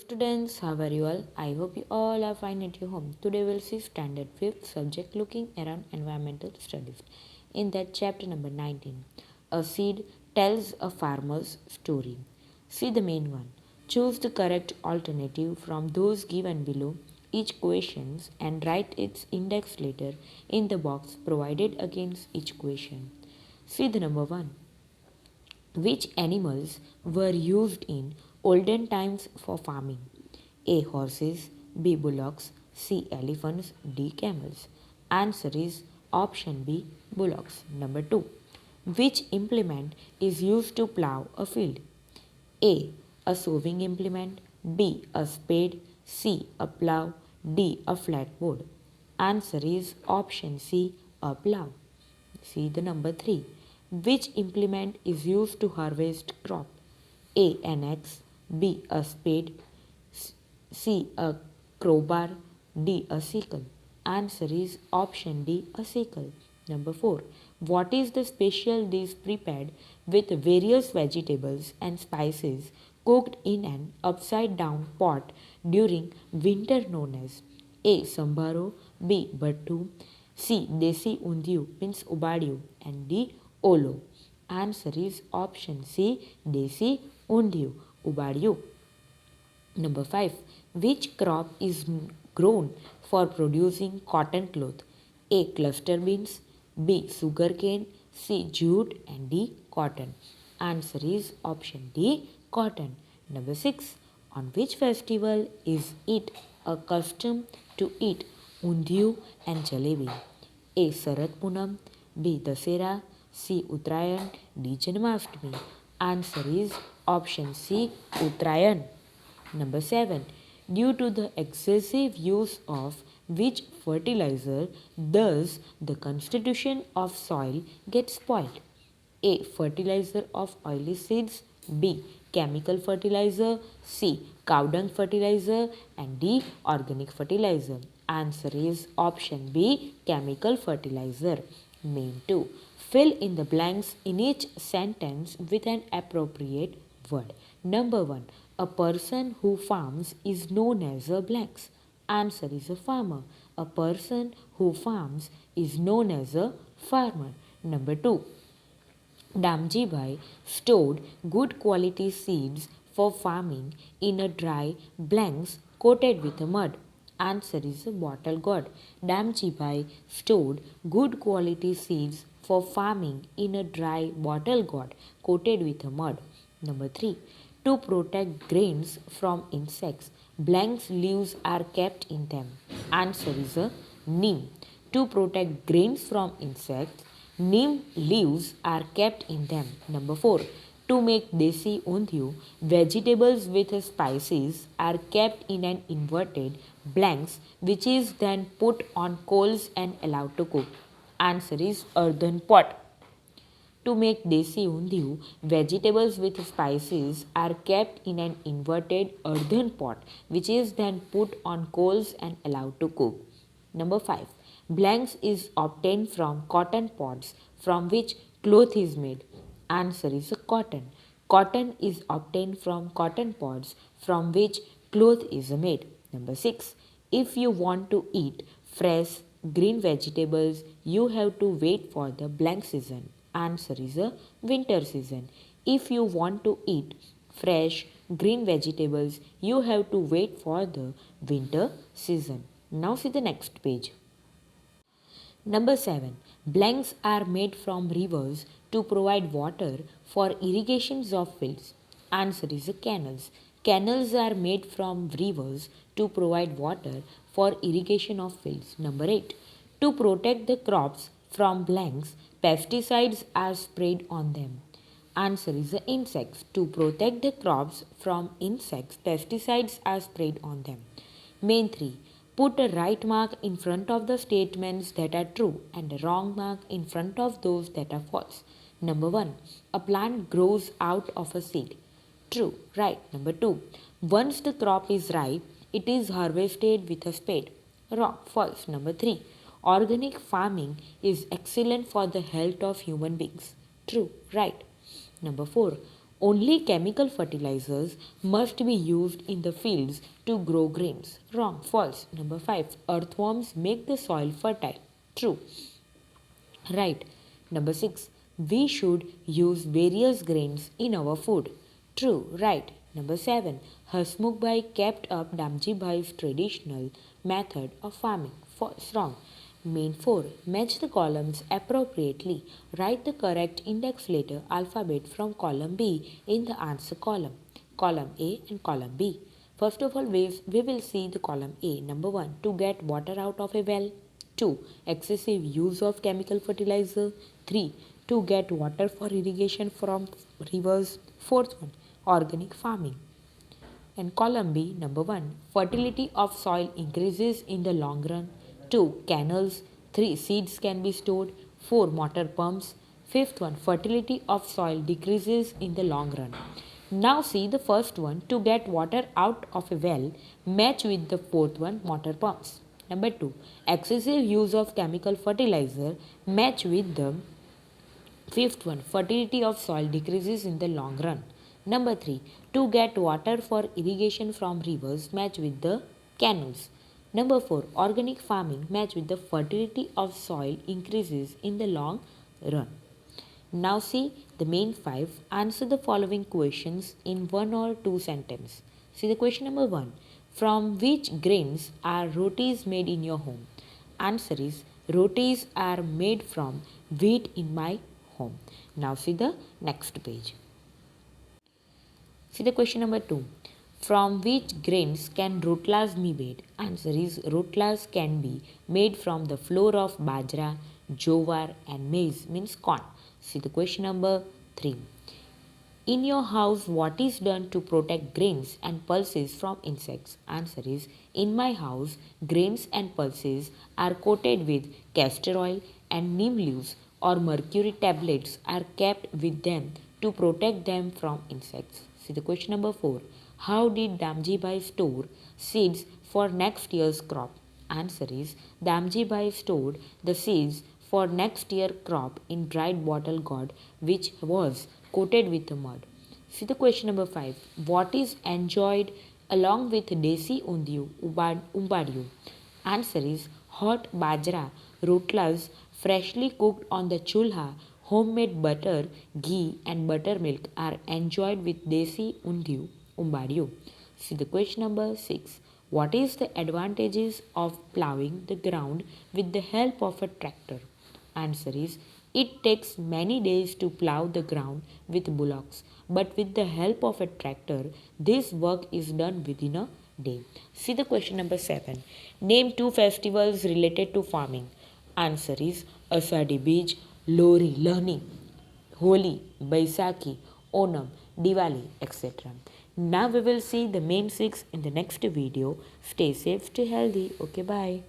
Students, how are you all? I hope you all are fine at your home. Today we'll see standard 5th subject looking around environmental studies. In that chapter number 19, a seed tells a farmer's story. See the main one. Choose the correct alternative from those given below each questions and write its index letter in the box provided against each question. See the number 1. Which animals were used in olden times for farming? A. Horses, B. Bullocks, C. Elephants, D. Camels. Answer is option B. Bullocks. Number 2. Which implement is used to plow a field? A. A sowing implement, B. A spade, C. A plow, D. A flatboard. Answer is option C. A plow. See the number 3. Which implement is used to harvest crop? A. An axe, B. A spade, C. A crowbar, D. A sickle. Answer is option D. A sickle. Number 4. What is the special dish prepared with various vegetables and spices cooked in an upside down pot during winter known as? A. Sambaro, B. Battu, C. Desi undiu means ubadiu, and D. Olo. Answer is option C. Desi undiu ubadiu. Number 5. Which crop is grown for producing cotton cloth? A. Cluster beans, B. Sugarcane, C. Jute, and D. Cotton. Answer is option D. Cotton. Number 6. On which festival is it a custom to eat undiyu and jalebi? A. Sarat Punam, B. Dasera, C. Uttarayan, D. Janmashtami. Answer is option C. Uttarayan. Number 7. Due to the excessive use of which fertilizer does the constitution of soil get spoiled? A. Fertilizer of oily seeds, B. Chemical fertilizer, C. Cow dung fertilizer, and D. Organic fertilizer. Answer is option B. Chemical fertilizer. Main 2. Fill in the blanks in each sentence with an appropriate word. Number 1. A person who farms is known as a blanks. Answer is a farmer. A person who farms is known as a farmer. Number 2. Damji Bhai stored good quality seeds for farming in a dry blanks coated with mud. Answer is a bottle god. Damji Bhai stored good quality seeds for farming in a dry bottle gourd coated with mud. Number 3. To protect grains from insects, blanks leaves are kept in them. Answer is a neem. To protect grains from insects, neem leaves are kept in them. Number 4. To make desi undiyu, vegetables with spices are kept in an inverted blanks which is then put on coals and allowed to cook. Answer is earthen pot. To make desi undiyu, vegetables with spices are kept in an inverted earthen pot which is then put on coals and allowed to cook. Number 5. Blanks is obtained from cotton pods from which cloth is made. Answer is cotton. Cotton is obtained from cotton pods from which cloth is made. Number 6. If you want to eat fresh green vegetables, you have to wait for the blank season. Answer is a winter season. If you want to eat fresh green vegetables, you have to wait for the winter season. Now see the next page. Number 7. Blanks are made from rivers to provide water for irrigations of fields. Answer is canals. Canals are made from rivers to provide water for irrigation of fields. Number 8. To protect the crops from blanks, pesticides are sprayed on them. Answer is the insects. To protect the crops from insects, pesticides are sprayed on them. Main 3. Put a right mark in front of the statements that are true and a wrong mark in front of those that are false. Number 1. A plant grows out of a seed. True, right. Number 2. Once the crop is ripe, it is harvested with a spade. Wrong, false. Number 3. Organic farming is excellent for the health of human beings. True, right. Number 4. Only chemical fertilizers must be used in the fields to grow grains. Wrong. False. Number 5. Earthworms make the soil fertile. True. Right. Number 6. We should use various grains in our food. True. Right. Number 7. Hasmukhbhai kept up Damjibhai's traditional method of farming. False. Wrong. Main 4. Match the columns appropriately. Write the correct index letter alphabet from column B in the answer column. Column A and column B. First of all, we will see the column A. Number 1. To get water out of a well. 2. Excessive use of chemical fertilizer. 3. To get water for irrigation from rivers. Fourth one. Organic farming. And column B, number 1. Fertility of soil increases in the long run. 2. Canals. 3. Seeds can be stored. 4. Motor pumps. Fifth one. Fertility of soil decreases in the long run. Now see the first one. To get water out of a well, match with the fourth one. Motor pumps. Number 2. Excessive use of chemical fertilizer, match with the fifth one. Fertility of soil decreases in the long run. Number 3. To get water for irrigation from rivers, match with the canals. Number 4. Organic farming, match with the fertility of soil increases in the long run. Now see the main 5. Answer the following questions in 1 or 2 sentences. See the question number 1. From which grains are rotis made in your home? Answer is rotis are made from wheat in my home. Now see the next page. See the question number 2. From which grains can rotlas be made? Answer is rotlas can be made from the flour of bajra, jowar and maize means corn. See the question number 3. In your house, what is done to protect grains and pulses from insects? Answer is in my house, grains and pulses are coated with castor oil and neem leaves or mercury tablets are kept with them to protect them from insects. See the question number 4. How did Damjibai store seeds for next year's crop? Answer is Damjibai stored the seeds for next year crop in dried bottle gourd which was coated with mud. See the question number 5. What is enjoyed along with desi undiyu umbadiyu? Answer is hot bajra rotlas freshly cooked on the chulha. Homemade butter, ghee and buttermilk are enjoyed with desi undiyu umbadiyu. See the question number 6. What is the advantages of ploughing the ground with the help of a tractor? Answer is it takes many days to plough the ground with bullocks, but with the help of a tractor, this work is done within a day. See the question number 7. Name 2 festivals related to farming. Answer is Asadi Bij, Lori, Learning, Holi, Baisakhi, Onam, Diwali, etc. Now we will see the main 6 in the next video. Stay safe, stay healthy. Okay, bye.